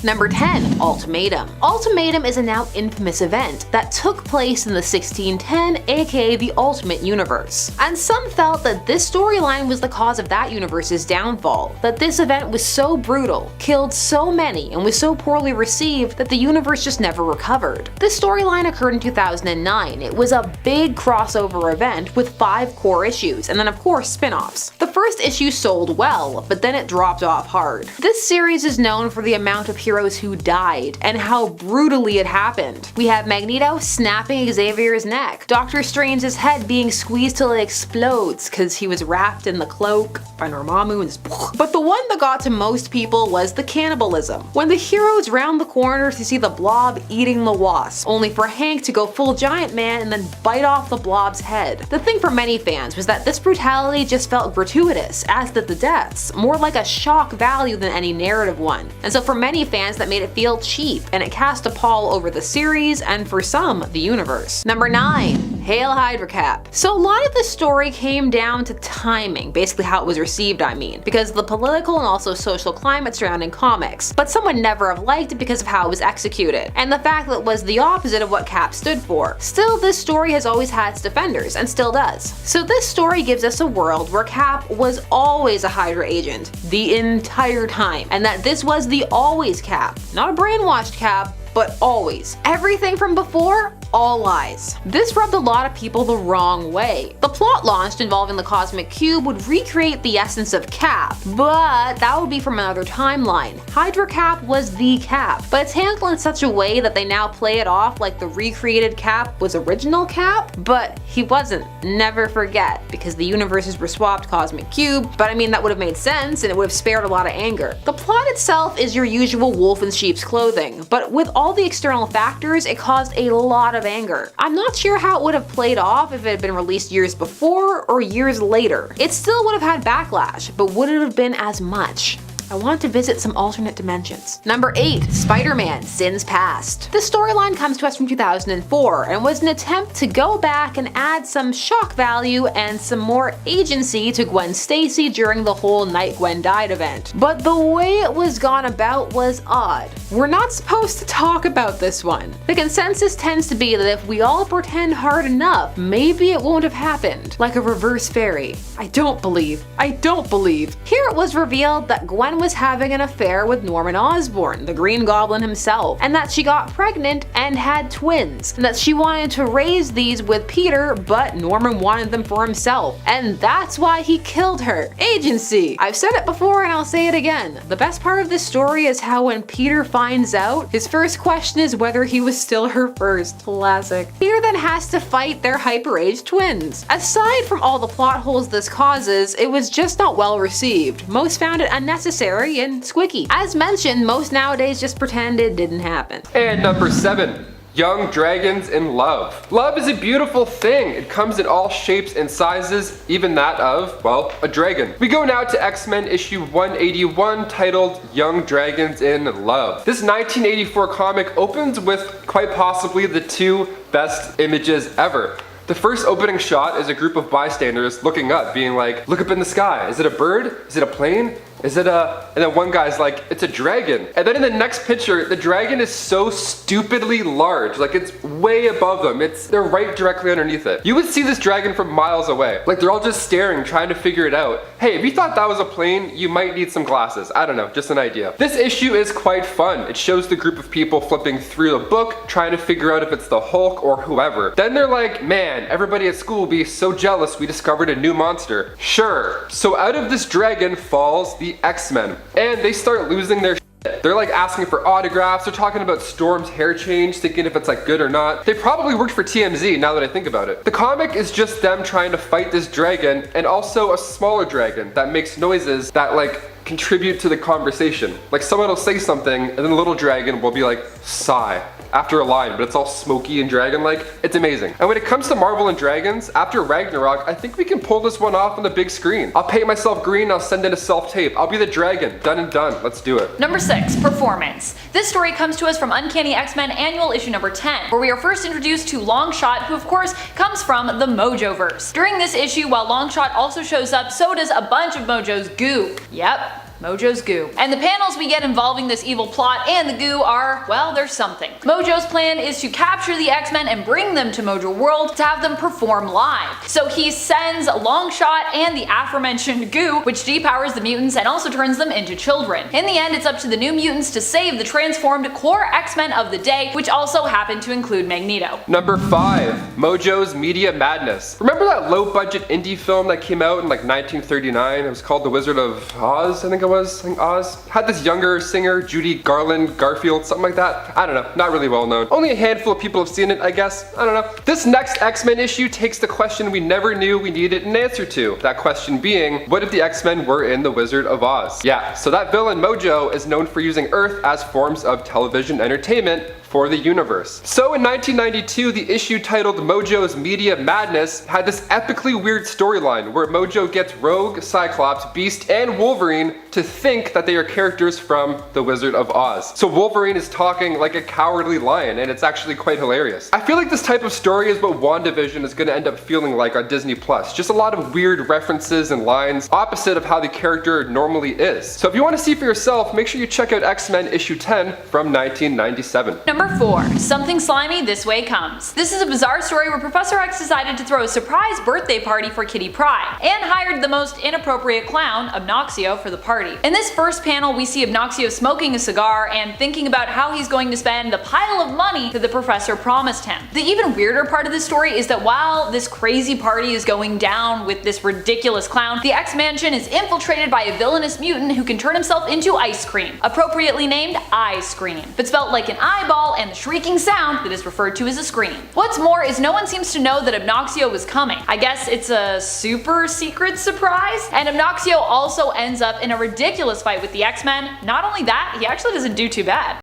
Number 10. Ultimatum. Ultimatum is a now infamous event that took place in the 1610, aka the Ultimate Universe. And some felt that this storyline was the cause of that universe's downfall, that this event was so brutal, killed so many, and was so poorly received that the universe just never recovered. This storyline occurred in 2009. It was a big crossover event with 5 core issues, and then of course spin-offs. The first issue sold well, but then it dropped off hard. This series is known for the amount of heroes who died, and how brutally it happened. We have Magneto snapping Xavier's neck, Doctor Strange's head being squeezed till it explodes cause he was wrapped in the cloak by Dormammu and just But the one that got to most people was the cannibalism. When the heroes round the corner to see the Blob eating the Wasp, only for Hank to go full giant man and then bite off the Blob's head. The thing for many fans was that this brutality just felt gratuitous, as did the deaths, more like a shock value than any narrative one. And so for many fans that made it feel cheap, and it cast a pall over the series and for some, the universe. Number 9. Hail Hydra Cap. So a lot of the story came down to timing, basically how it was received I mean, because of the political and also social climate surrounding comics, but some would never have liked it because of how it was executed, and the fact that it was the opposite of what Cap stood for. Still, this story has always had its defenders, and still does. So this story gives us a world where Cap was always a Hydra agent, the entire time, and that this was the always Cap, not a brainwashed Cap, but always. Everything from before, all lies. This rubbed a lot of people the wrong way. The plot launched involving the Cosmic Cube would recreate the essence of Cap, but that would be from another timeline. Hydra Cap was the Cap, but it's handled in such a way that they now play it off like the recreated Cap was original Cap, but he wasn't. Never forget, because the universes were swapped Cosmic Cube, but I mean that would have made sense and it would have spared a lot of anger. The plot itself is your usual wolf in sheep's clothing, but with all the external factors, it caused a lot of anger. I'm not sure how it would have played off if it had been released years before or years later. It still would have had backlash, but would it have been as much? I want to visit some alternate dimensions. Number 8. Spider-Man Sins Past. This storyline comes to us from 2004 and was an attempt to go back and add some shock value and some more agency to Gwen Stacy during the whole Night Gwen Died event. But the way it was gone about was odd. We're not supposed to talk about this one. The consensus tends to be that if we all pretend hard enough, maybe it won't have happened. Like a reverse fairy. I don't believe. Here it was revealed that Gwen was having an affair with Norman Osborn, the Green Goblin himself, and that she got pregnant and had twins, and that she wanted to raise these with Peter, but Norman wanted them for himself, and that's why he killed her. Agency! I've said it before and I'll say it again. The best part of this story is how when Peter finds out, his first question is whether he was still her first. Classic. Peter then has to fight their hyper-aged twins. Aside from all the plot holes this causes, it was just not well received. Most found it unnecessary and squicky. As mentioned, most nowadays just pretend it didn't happen. And number 7. Young dragons in love. Love is a beautiful thing. It comes in all shapes and sizes, even that of, well, a dragon. We go now to X-Men issue 181 titled Young Dragons in Love. This 1984 comic opens with quite possibly the 2 best images ever. The first opening shot is a group of bystanders looking up, being like, look up in the sky. Is it a bird? Is it a plane? Is it a... And then one guy's like, it's a dragon. And then in the next picture, the dragon is so stupidly large. Like, it's way above them. They're right directly underneath it. You would see this dragon from miles away. Like, they're all just staring, trying to figure it out. Hey, if you thought that was a plane, you might need some glasses. I don't know, just an idea. This issue is quite fun. It shows the group of people flipping through the book, trying to figure out if it's the Hulk or whoever. Then they're like, man, everybody at school will be so jealous we discovered a new monster. Sure. So out of this dragon falls the X-Men, and they start losing their shit. They're like asking for autographs, they're talking about Storm's hair change, thinking if it's like good or not. They probably worked for TMZ now that I think about it. The comic is just them trying to fight this dragon, and also a smaller dragon that makes noises that like contribute to the conversation. Like someone will say something, and then the little dragon will be like, sigh, after a line, but it's all smoky and dragon-like. It's amazing. And when it comes to Marvel and Dragons, after Ragnarok, I think we can pull this one off on the big screen. I'll paint myself green, I'll send in a self-tape. I'll be the dragon. Done and done. Let's do it. Number 6, performance. This story comes to us from Uncanny X-Men Annual issue number 10, where we are first introduced to Longshot, who of course comes from the MOJOverse. During this issue, while Longshot also shows up, so does a bunch of Mojo's goo. Yep. Mojo's goo. And the panels we get involving this evil plot and the goo are, well, there's something. Mojo's plan is to capture the X-Men and bring them to Mojo World to have them perform live. So he sends Longshot and the aforementioned goo, which depowers the mutants and also turns them into children. In the end, it's up to the New Mutants to save the transformed core X-Men of the day, which also happen to include Magneto. Number 5. Mojo's Media Madness. Remember that low-budget indie film that came out in like 1939? It was called The Wizard of Oz, I think it was. Oz. Had this younger singer, Judy Garfield, something like that. I don't know, not really well known. Only a handful of people have seen it, I guess. I don't know. This next X-Men issue takes the question we never knew we needed an answer to. That question being, what if the X-Men were in The Wizard of Oz? Yeah, so that villain Mojo is known for using Earth as forms of television entertainment for the universe. So in 1992, the issue titled Mojo's Media Madness had this epically weird storyline where Mojo gets Rogue, Cyclops, Beast, and Wolverine to think that they are characters from The Wizard of Oz. So Wolverine is talking like a cowardly lion, and it's actually quite hilarious. I feel like this type of story is what WandaVision is going to end up feeling like on Disney+. Just a lot of weird references and lines, opposite of how the character normally is. So if you want to see for yourself, make sure you check out X-Men issue 10 from 1997. Number 4. Something slimy this way comes. This is a bizarre story where Professor X decided to throw a surprise birthday party for Kitty Pryde, and hired the most inappropriate clown, Obnoxio, for the party. In this first panel, we see Obnoxio smoking a cigar and thinking about how he's going to spend the pile of money that the professor promised him. The even weirder part of this story is that while this crazy party is going down with this ridiculous clown, the X-Mansion is infiltrated by a villainous mutant who can turn himself into ice cream, appropriately named Ice Cream, but spelled like an eyeball and the shrieking sound that is referred to as a scream. What's more is no one seems to know that Obnoxio was coming. I guess it's a super secret surprise? And Obnoxio also ends up in a ridiculous fight with the X-Men. Not only that, he actually doesn't do too bad.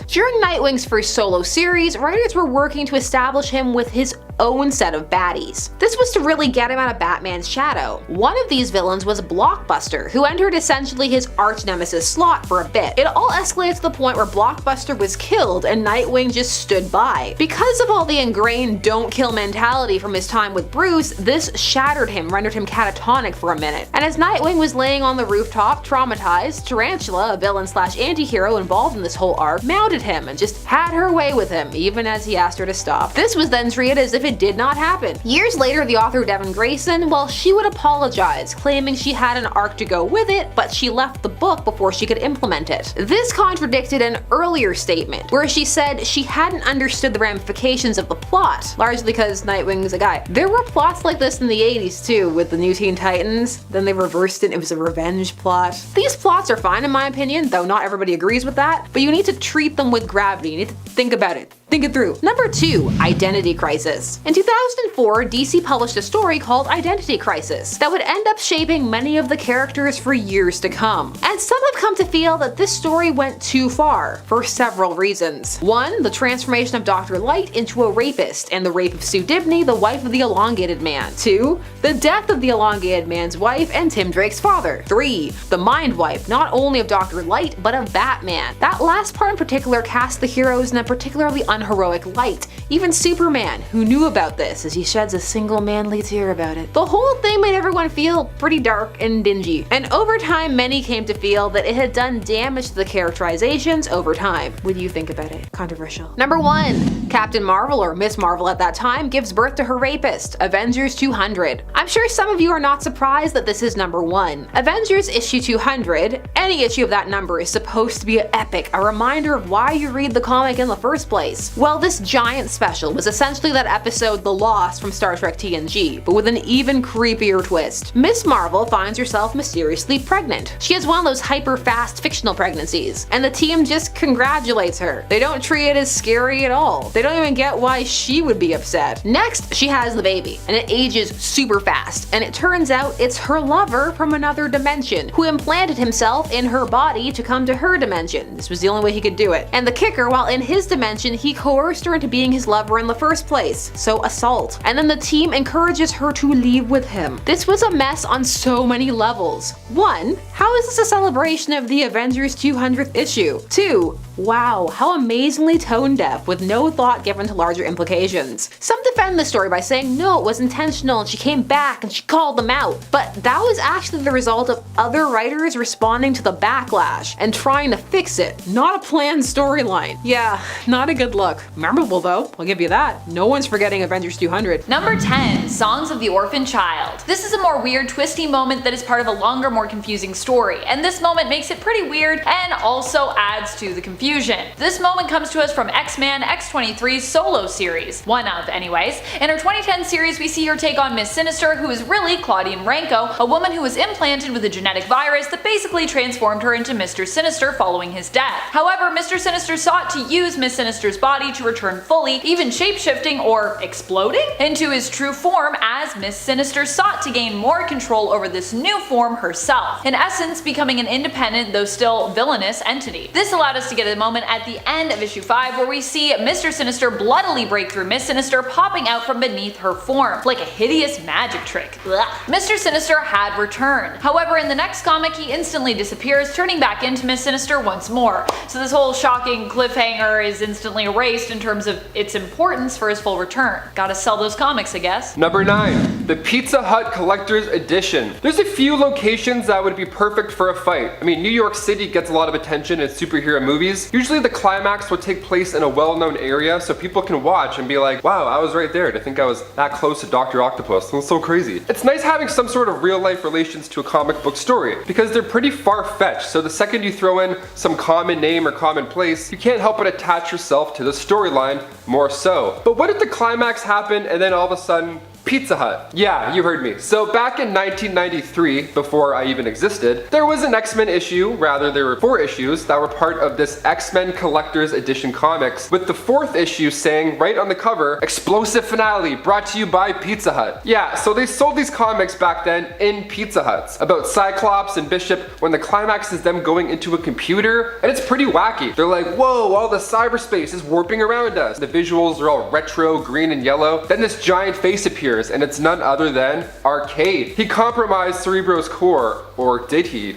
During Nightwing's first solo series, writers were working to establish him with his own set of baddies. This was to really get him out of Batman's shadow. One of these villains was Blockbuster, who entered essentially his arch nemesis slot for a bit. It all escalated to the point where Blockbuster was killed and Nightwing just stood by. Because of all the ingrained don't kill mentality from his time with Bruce, this shattered him, rendered him catatonic for a minute. And as Nightwing was laying on the rooftop, traumatized, Tarantula, a villain slash anti-hero involved in this whole arc, mounted him and just had her way with him, even as he asked her to stop. This was then treated as if it did not happen. Years later, the author Devin Grayson, well, she would apologize, claiming she had an arc to go with it, but she left the book before she could implement it. This contradicted an earlier statement, where she said she hadn't understood the ramifications of the plot, largely because Nightwing's a guy. There were plots like this in the 80s too, with the New Teen Titans, then they reversed it, it was a revenge plot. These plots are fine in my opinion, though not everybody agrees with that, but you need to treat them with gravity, you need to think about it. Think it through. Number 2. Identity Crisis. In 2004, DC published a story called Identity Crisis that would end up shaping many of the characters for years to come. And some have come to feel that this story went too far, for several reasons. 1. The transformation of Dr. Light into a rapist, and the rape of Sue Dibney, the wife of the Elongated Man. 2. The death of the Elongated Man's wife and Tim Drake's father. 3. The mind wipe, not only of Dr. Light, but of Batman. That last part in particular cast the heroes in a particularly unheroic light. Even Superman, who knew about this as he sheds a single manly tear about it. The whole thing made everyone feel pretty dark and dingy. And over time, many came to feel that it had done damage to the characterizations over time. What do you think about it? Controversial. Number 1. Captain Marvel, or Miss Marvel at that time, gives birth to her rapist, Avengers 200. I'm sure some of you are not surprised that this is number 1. Avengers issue 200, any issue of that number, is supposed to be epic, a reminder of why you read the comic in the first place. Well, this giant special was essentially that episode The Lost from Star Trek TNG, but with an even creepier twist. Miss Marvel finds herself mysteriously pregnant. She has one of those hyper-fast fictional pregnancies, and the team just congratulates her. They don't treat it as scary at all. They don't even get why she would be upset. Next, she has the baby, and it ages super fast, and it turns out it's her lover from another dimension, who implanted himself in her body to come to her dimension. This was the only way he could do it. And the kicker, while in his dimension, he coerced her into being his lover in the first place, so assault. And then the team encourages her to leave with him. This was a mess on so many levels. 1. How is this a celebration of the Avengers 200th issue? 2. Wow, how amazingly tone deaf, with no thought given to larger implications. Some defend the story by saying no, it was intentional and she came back and she called them out. But that was actually the result of other writers responding to the backlash and trying to fix it, not a planned storyline. Yeah, not a good look. Memorable though, I'll give you that. No one's forgetting Avengers 200. Number 10. Songs of the Orphan Child. This is a more weird, twisty moment that is part of a longer, more confusing story, and this moment makes it pretty weird and also adds to the confusion. This moment comes to us from X-Men X-23's solo series, one of anyways. In her 2010 series, we see her take on Miss Sinister, who is really Claudia Marenko, a woman who was implanted with a genetic virus that basically transformed her into Mr. Sinister following his death. However, Mr. Sinister sought to use Miss Sinister's body to return fully, even shapeshifting or exploding into his true form, as Miss Sinister sought to gain more control over this new form herself, in essence becoming an independent though still villainous entity. This allowed us to get a moment at the end of issue 5 where we see Mr. Sinister bloodily break through Miss Sinister, popping out from beneath her form, like a hideous magic trick. Ugh. Mr. Sinister had returned. However, in the next comic he instantly disappears, turning back into Miss Sinister once more. So this whole shocking cliffhanger is instantly erased in terms of its importance for his full return. Gotta sell those comics, I guess. Number 9. The Pizza Hut Collector's Edition. There's a few locations that would be perfect for a fight. I mean, New York City gets a lot of attention in superhero movies. Usually the climax would take place in a well-known area so people can watch and be like, wow, I was right there to think I was that close to Dr. Octopus. That's so crazy. It's nice having some sort of real-life relations to a comic book story because they're pretty far-fetched, so the second you throw in some common name or common place, you can't help but attach yourself to the storyline more so. But what if the climax happened and then all of a sudden Pizza Hut. Yeah, you heard me. So back in 1993, before I even existed, there was an X-Men issue, rather there were 4 issues that were part of this X-Men Collector's Edition comics, with the 4th issue saying right on the cover, "Explosive Finale, brought to you by Pizza Hut." Yeah, so they sold these comics back then in Pizza Huts, about Cyclops and Bishop when the climax is them going into a computer, and it's pretty wacky. They're like, whoa, all the cyberspace is warping around us. The visuals are all retro, green and yellow. Then this giant face appears, and it's none other than Arcade. He compromised Cerebro's core, or did he?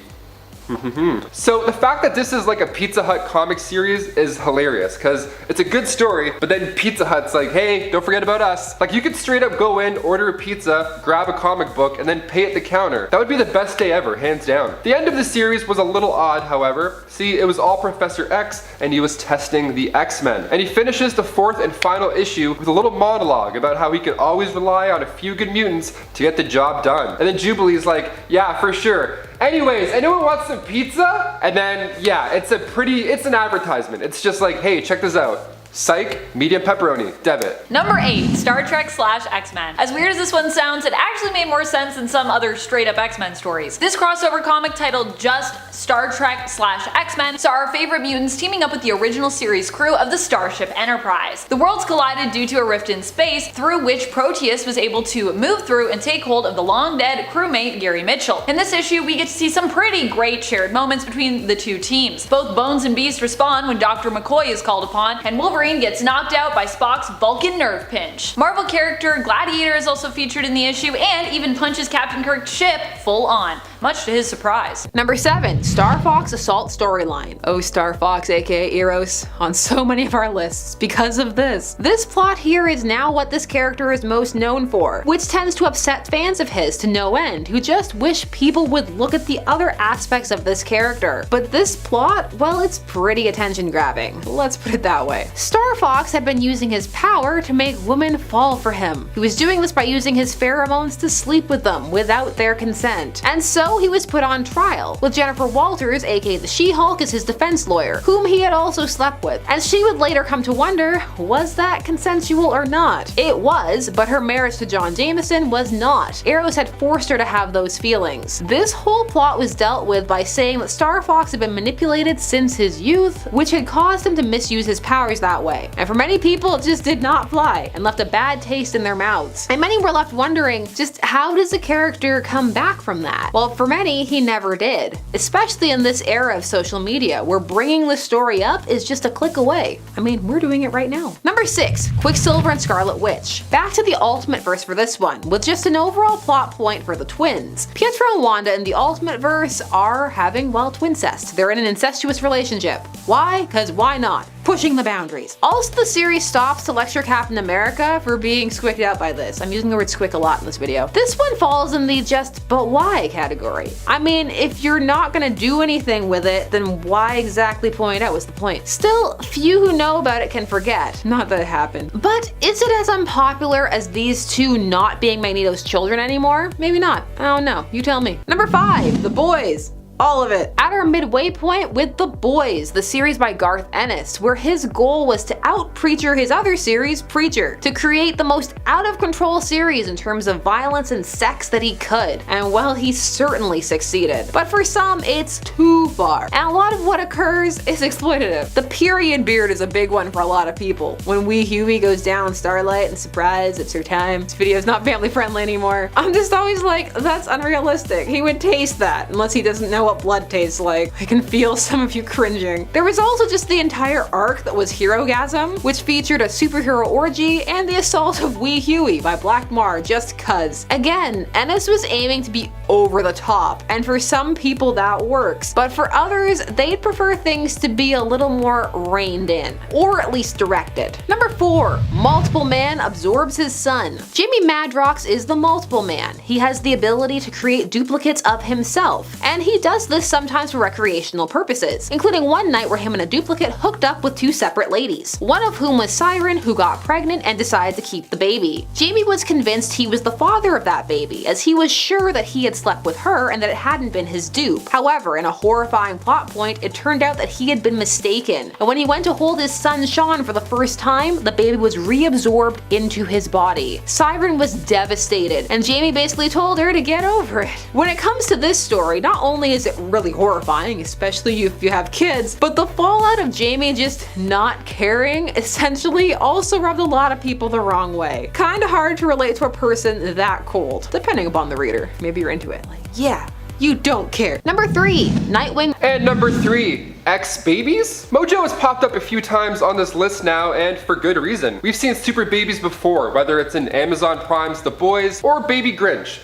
So the fact that this is like a Pizza Hut comic series is hilarious because it's a good story, but then Pizza Hut's like, hey, don't forget about us. Like, you could straight up go in, order a pizza, grab a comic book, and then pay at the counter. That would be the best day ever, hands down. The end of the series was a little odd, however. See, it was all Professor X and he was testing the X-Men. And he finishes the 4th and final issue with a little monologue about how he could always rely on a few good mutants to get the job done. And then Jubilee's like, yeah, for sure. Anyways, anyone wants some pizza? And then, yeah, it's an advertisement. It's just like, hey, check this out. Psych, medium pepperoni, debit. Number 8, Star Trek / X-Men. As weird as this one sounds, it actually made more sense than some other straight up X-Men stories. This crossover comic titled just Star Trek / X-Men saw our favorite mutants teaming up with the original series crew of the Starship Enterprise. The worlds collided due to a rift in space, through which Proteus was able to move through and take hold of the long dead crewmate Gary Mitchell. In this issue, we get to see some pretty great shared moments between the two teams. Both Bones and Beast respond when Dr. McCoy is called upon, and Wolverine gets knocked out by Spock's Vulcan nerve pinch. Marvel character Gladiator is also featured in the issue and even punches Captain Kirk's ship full on, much to his surprise. Number 7, STARFOX Assault Storyline. Oh, STARFOX aka Eros, on so many of our lists because of this. This plot here is now what this character is most known for, which tends to upset fans of his to no end, who just wish people would look at the other aspects of this character. But this plot, well, it's pretty attention grabbing. Let's put it that way. STARFOX had been using his power to make women fall for him. He was doing this by using his pheromones to sleep with them without their consent. And so he was put on trial, with Jennifer Walters, aka the She-Hulk, as his defense lawyer, whom he had also slept with. And she would later come to wonder, was that consensual or not? It was, but her marriage to John Jameson was not. Eros had forced her to have those feelings. This whole plot was dealt with by saying that STARFOX had been manipulated since his youth, which had caused him to misuse his powers that that way. And for many people, it just did not fly and left a bad taste in their mouths. And many were left wondering, just how does a character come back from that? Well, for many, he never did. Especially in this era of social media, where bringing the story up is just a click away. I mean, we're doing it right now. Number 6, Quicksilver and Scarlet Witch. Back to the Ultimate Verse for this one, with just an overall plot point for the twins. Pietro and Wanda in the Ultimate Verse are having, well, twincest. They're in an incestuous relationship. Why? Because why not? Pushing the boundaries. Also, the series stops to lecture Captain America for being squicked out by this. I'm using the word squick a lot in this video. This one falls in the just but why category. I mean, if you're not gonna do anything with it, then why exactly point out what's the point? Still, few who know about it can forget. Not that it happened. But is it as unpopular as these two not being Magneto's children anymore? Maybe not. I don't know. You tell me. Number 5, The Boys. All of it. At our midway point with The Boys, the series by Garth Ennis, where his goal was to out-Preacher his other series, Preacher, to create the most out-of-control series in terms of violence and sex that he could. And well, he certainly succeeded. But for some, it's too far. And a lot of what occurs is exploitative. The period beard is a big one for a lot of people. When wee Huey goes down Starlight and surprise, it's her time. This video is not family friendly anymore. I'm just always like, that's unrealistic. He would taste that, unless he doesn't know what blood tastes like. I can feel some of you cringing. There was also just the entire arc that was Herogasm, which featured a superhero orgy and the assault of Wee Huey by Black Mar just cuz. Again, Ennis was aiming to be over the top, and for some people that works, but for others, they'd prefer things to be a little more reined in, or at least directed. Number 4, Multiple Man absorbs his son. Jamie Madrox is the Multiple Man. He has the ability to create duplicates of himself, and he does this sometimes for recreational purposes, including one night where him and a duplicate hooked up with 2 separate ladies, one of whom was Siren, who got pregnant and decided to keep the baby. Jamie was convinced he was the father of that baby, as he was sure that he had slept with her and that it hadn't been his dupe. However, in a horrifying plot point, it turned out that he had been mistaken, and when he went to hold his son Sean for the first time, the baby was reabsorbed into his body. Siren was devastated, and Jamie basically told her to get over it. When it comes to this story, not only is it really horrifying, especially if you have kids, but the fallout of Jamie just not caring essentially also rubbed a lot of people the wrong way. Kinda hard to relate to a person that cold, depending upon the reader. Maybe you're into it. Like, yeah, you don't care. Number 3, Nightwing. And number 3, X-Babies? Mojo has popped up a few times on this list now, and for good reason. We've seen super babies before, whether it's in Amazon Prime's The Boys or Baby Grinch.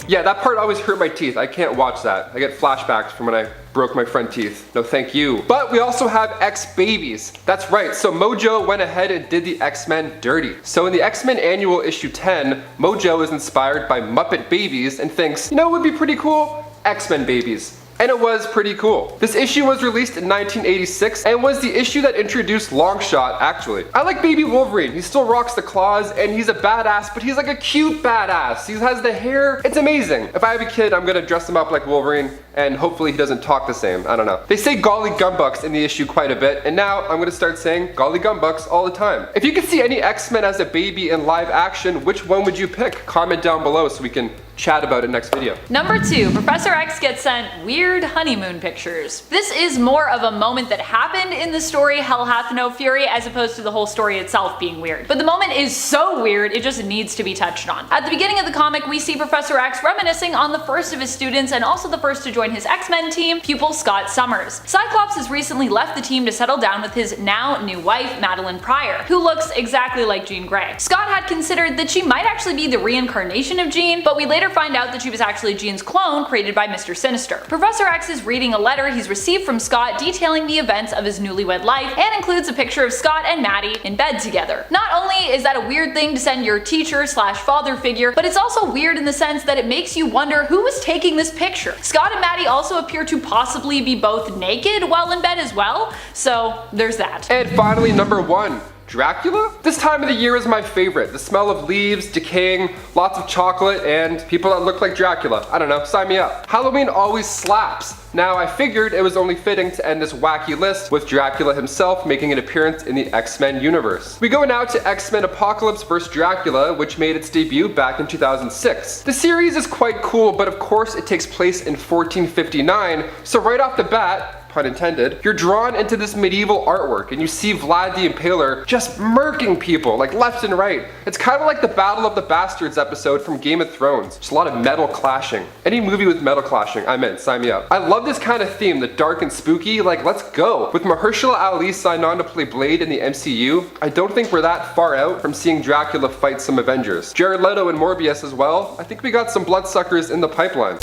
Yeah, that part always hurt my teeth. I can't watch that. I get flashbacks from when I broke my front teeth. No thank you. But we also have X-Babies. That's right, so Mojo went ahead and did the X-Men dirty. So in the X-Men Annual Issue 10, Mojo is inspired by Muppet Babies and thinks, you know what would be pretty cool? X-Men babies. And it was pretty cool. This issue was released in 1986 and was the issue that introduced Longshot, actually. I like Baby Wolverine. He still rocks the claws and he's a badass, but he's like a cute badass. He has the hair. It's amazing. If I have a kid, I'm gonna dress him up like Wolverine and hopefully he doesn't talk the same. I don't know. They say golly gumbucks in the issue quite a bit, and now I'm gonna start saying golly gumbucks all the time. If you could see any X-Men as a baby in live action, which one would you pick? Comment down below so we can chat about it next video. Number 2, Professor X gets sent weird honeymoon pictures. This is more of a moment that happened in the story Hell Hath No Fury as opposed to the whole story itself being weird. But the moment is so weird, it just needs to be touched on. At the beginning of the comic, we see Professor X reminiscing on the first of his students and also the first to join his X-Men team, pupil Scott Summers. Cyclops has recently left the team to settle down with his now new wife, Madeline Pryor, who looks exactly like Jean Grey. Scott had considered that she might actually be the reincarnation of Jean, but we later find out that she was actually Jean's clone created by Mr. Sinister. Professor X is reading a letter he's received from Scott detailing the events of his newlywed life and includes a picture of Scott and Maddie in bed together. Not only is that a weird thing to send your teacher slash father figure, but it's also weird in the sense that it makes you wonder who was taking this picture. Scott and Maddie also appear to possibly be both naked while in bed as well, so there's that. And finally, number 1. Dracula? This time of the year is my favorite. The smell of leaves, decaying, lots of chocolate, and people that look like Dracula. I don't know, sign me up. Halloween always slaps. Now, I figured it was only fitting to end this wacky list with Dracula himself making an appearance in the X-Men universe. We go now to X-Men Apocalypse vs. Dracula, which made its debut back in 2006. The series is quite cool, but of course it takes place in 1459, so right off the bat, pun intended, you're drawn into this medieval artwork and you see Vlad the Impaler just murking people like left and right. It's kind of like the Battle of the Bastards episode from Game of Thrones. Just a lot of metal clashing. Any movie with metal clashing, I'm in, sign me up. I love this kind of theme, the dark and spooky, like let's go. With Mahershala Ali signed on to play Blade in the MCU, I don't think we're that far out from seeing Dracula fight some Avengers. Jared Leto and Morbius as well. I think we got some bloodsuckers in the pipeline.